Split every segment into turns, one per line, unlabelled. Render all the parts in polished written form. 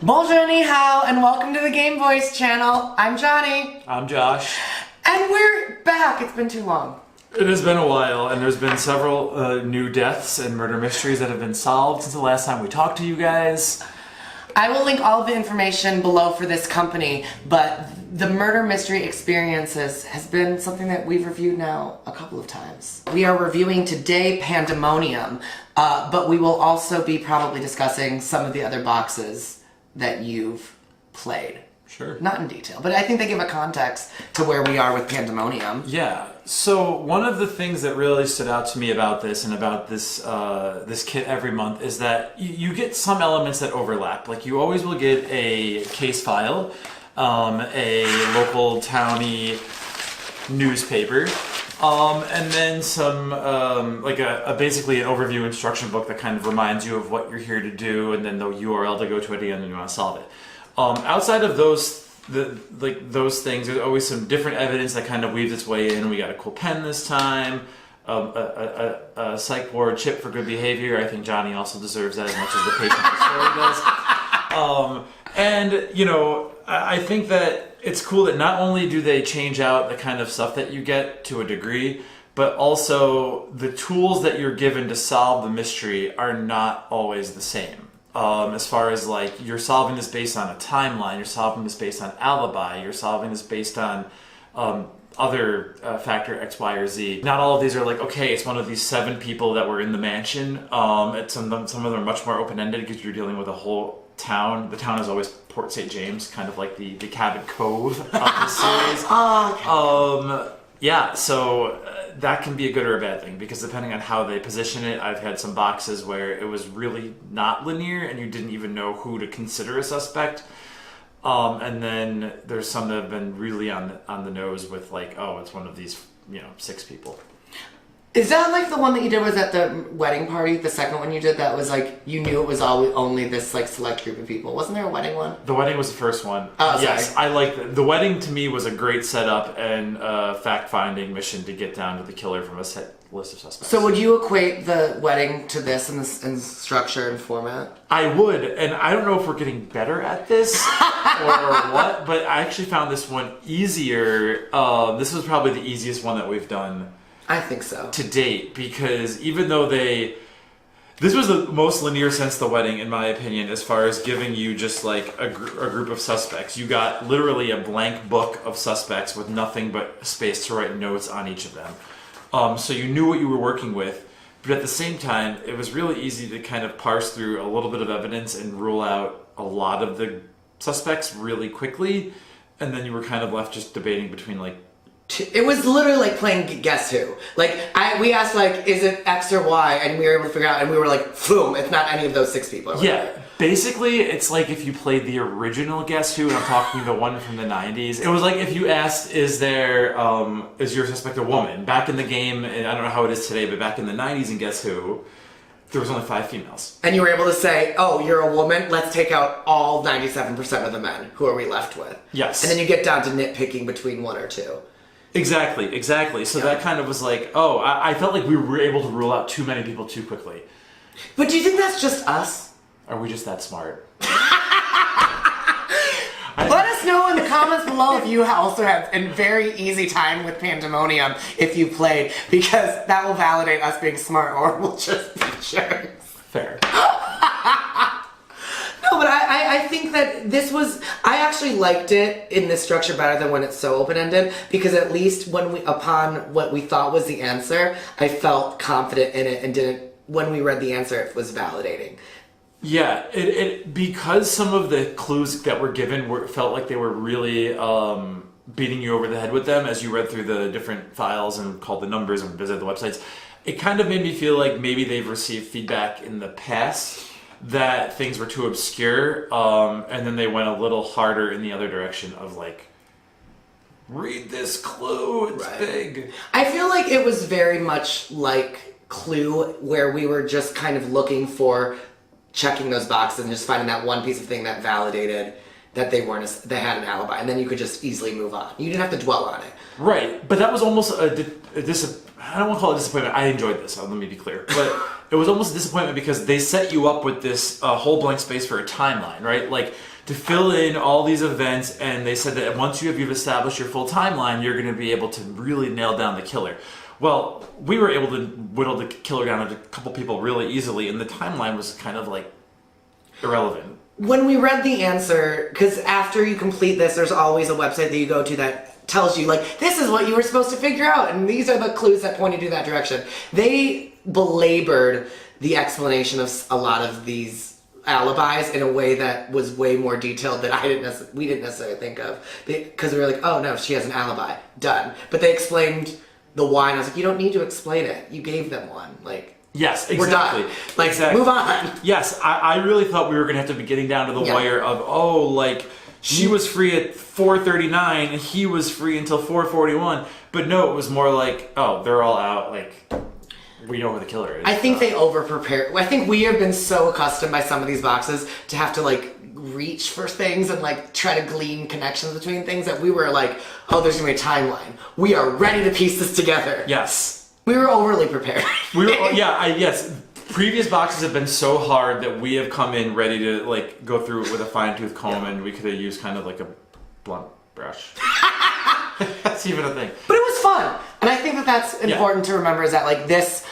Bonjour, ni hao, and welcome to the Game Voice channel. I'm Johnny.
I'm Josh.
And we're back. It's been too long.
It has been a while, and there's been several new deaths and murder mysteries that have been solved since the last time we talked to you guys.
I will link all of the information below for this company, but the murder mystery experiences has been something that we've reviewed now a couple of times. We are reviewing today Pandemonium, but we will also be probably discussing some of the other boxes that you've played.
Sure.
Not in detail, but I think they give a context to where we are with Pandemonium.
Yeah. So one of the things that really stood out to me about this and about this this kit every month is that you get some elements that overlap. Like you always will get a case file, a local towny newspaper, and then some like a basically an overview instruction book that kind of reminds you of what you're here to do, and then the URL to go to at the end when you want to solve it. Outside of those things, there's always some different evidence that kind of weaves its way in. We got a cool pen this time, a psych ward chip for good behavior. I think Johnny also deserves that as much as the patient story does. And you know, I think that it's cool that not only do they change out the kind of stuff that you get to a degree, but also the tools that you're given to solve the mystery are not always the same. As far as like, you're solving this based on a timeline, you're solving this based on alibi, you're solving this based on other factor X, Y, or Z. Not all of these are like, okay, it's one of these 7 people that were in the mansion. Some of them are much more open-ended because you're dealing with a whole town. The town is always Port St. James, kind of like the Cabot Cove of the series. Yeah, so that can be a good or a bad thing, because depending on how they position it, I've had some boxes where it was really not linear and you didn't even know who to consider a suspect. And then there's some that have been really on the nose with like, oh, it's one of these, 6 people.
Is that like the one that you did was at the wedding party? The second one you did that was like, you knew it was only this like select group of people. Wasn't there a wedding one?
The wedding was the first one.
Oh,
yes,
sorry.
I like the wedding. To me, was a great setup and fact-finding mission to get down to the killer from a set list of suspects.
So would you equate the wedding to this in structure and format?
I would, and I don't know if we're getting better at this or what, but I actually found this one easier. This was probably the easiest one that we've done.
I think so.
To date, because even though this was the most linear since the wedding, in my opinion, as far as giving you just like a group of suspects. You got literally a blank book of suspects with nothing but space to write notes on each of them. So you knew what you were working with, but at the same time, it was really easy to kind of parse through a little bit of evidence and rule out a lot of the suspects really quickly, and then you were kind of left just debating between like,
it was literally like playing Guess Who. Like, we asked, like, is it X or Y? And we were able to figure out, and we were like, boom, it's not any of those 6 people.
Yeah, basically, it's like if you played the original Guess Who, and I'm talking the one from the 90s. It was like if you asked, is your suspect a woman? Back in the game, and I don't know how it is today, but back in the 90s in Guess Who, there was only 5 females.
And you were able to say, oh, you're a woman, let's take out all 97% of the men. Who are we left with?
Yes.
And then you get down to nitpicking between 1 or 2.
Exactly. So that kind of was like, oh, I felt like we were able to rule out too many people too quickly.
But do you think that's just us?
Are we just that smart?
Let us know in the comments below if you also had a very easy time with Pandemonium if you played, because that will validate us being smart, or we'll just be jerks.
Fair.
No, but I think that this was, I actually liked it in this structure better than when it's so open-ended, because at least upon what we thought was the answer, I felt confident in it and when we read the answer, it was validating.
Yeah, because some of the clues that were given felt like they were really beating you over the head with them as you read through the different files and called the numbers and visited the websites. It kind of made me feel like maybe they've received feedback in the past that things were too obscure, and then they went a little harder in the other direction of like, read this clue, it's big.
I feel like it was very much like Clue, where we were just kind of looking for checking those boxes and just finding that one piece of thing that validated that they had an alibi, and then you could just easily move on. You didn't have to dwell on it.
Right, but that was almost I don't want to call it a disappointment. I enjoyed this, let me be clear. But it was almost a disappointment because they set you up with this whole blank space for a timeline, right? Like to fill in all these events, and they said that once you've established your full timeline, you're going to be able to really nail down the killer. Well, we were able to whittle the killer down to a couple people really easily, and the timeline was kind of like irrelevant.
When we read the answer, because after you complete this, there's always a website that you go to that tells you, like, this is what you were supposed to figure out, and these are the clues that point you to that direction. They belabored the explanation of a lot of these alibis in a way that was way more detailed that we didn't necessarily think of. Because we were like, oh no, she has an alibi. Done. But they explained the why, and I was like, you don't need to explain it. You gave them one. Like,
yes, exactly.
We're done. Like,
exactly.
Move on.
Yes, I really thought we were going to have to be getting down to the wire of, oh, like, she was free at 4:39 and he was free until 4:41. But no, it was more like, oh, they're all out. Like, we know who the killer is.
I think they over-prepare. I think we have been so accustomed by some of these boxes to have to, like, reach for things and, like, try to glean connections between things that we were like, oh, there's going to be a timeline. We are ready to piece this together.
Yes.
We were overly prepared.
Yes. Previous boxes have been so hard that we have come in ready to like go through it with a fine-tooth comb, and we could have used kind of like a blunt brush. That's even a thing.
But it was fun, and I think that that's important to remember. Is that like this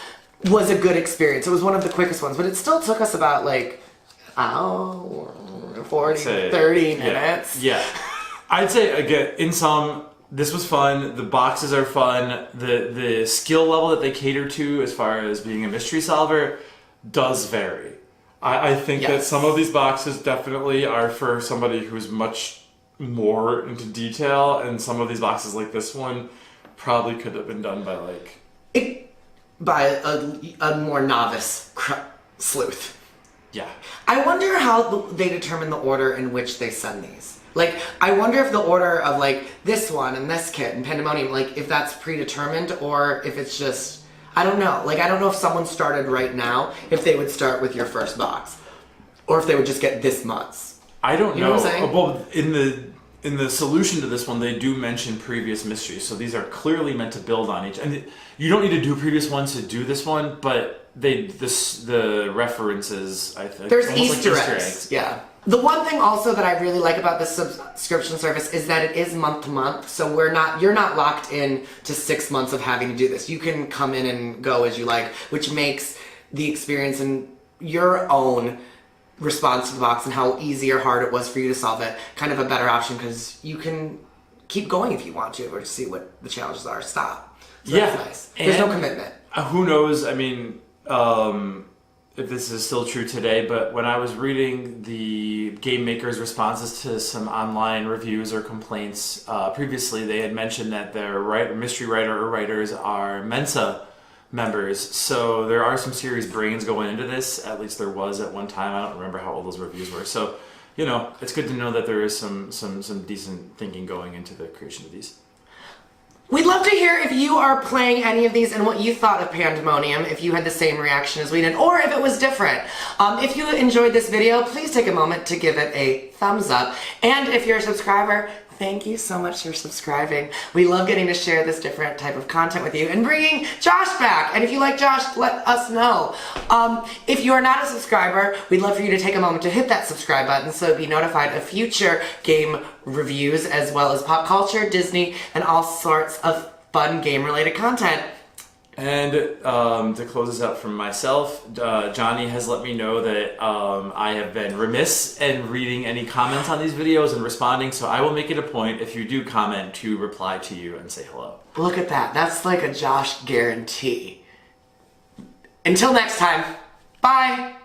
was a good experience. It was one of the quickest ones, but it still took us about like 30 minutes.
Yeah. I'd say again, in sum, this was fun. The boxes are fun. The skill level that they cater to as far as being a mystery solver does vary. I think that some of these boxes definitely are for somebody who's much more into detail, and some of these boxes like this one probably could have been done by
a more novice sleuth.
Yeah.
I wonder how they determine the order in which they send these. Like, I wonder if the order of, like, this one and this kit and Pandemonium, like, if that's predetermined or if it's just, I don't know. Like, I don't know if someone started right now, if they would start with your first box. Or if they would just get this month's.
I don't know.
You know what I'm saying?
Well, in the solution to this one, they do mention previous mysteries. So these are clearly meant to build on each. And you don't need to do previous ones to do this one, but the references, I think.
There's Easter eggs. Yeah. The one thing also that I really like about this subscription service is that it is month to month, so you're not locked in to 6 months of having to do this. You can come in and go as you like, which makes the experience and your own response to the box and how easy or hard it was for you to solve it kind of a better option, because you can keep going if you want to or see what the challenges are. Stop. So that's nice. There's no commitment.
Who knows? I mean, if this is still true today, but when I was reading the game makers' responses to some online reviews or complaints previously, they had mentioned that their mystery writer or writers are Mensa members. So there are some serious brains going into this. At least there was at one time. I don't remember how old those reviews were. So, it's good to know that there is some decent thinking going into the creation of these.
We'd love to hear if you are playing any of these and what you thought of Pandemonium, if you had the same reaction as we did, or if it was different. If you enjoyed this video, please take a moment to give it a thumbs up. And if you're a subscriber, thank you so much for subscribing. We love getting to share this different type of content with you and bringing Josh back. And if you like Josh, let us know. If you are not a subscriber, we'd love for you to take a moment to hit that subscribe button so be notified of future game reviews, as well as pop culture, Disney, and all sorts of fun game-related content.
And to close this out from myself, Johnny has let me know that I have been remiss in reading any comments on these videos and responding, so I will make it a point, if you do comment, to reply to you and say hello.
Look at that. That's like a Josh guarantee. Until next time, bye!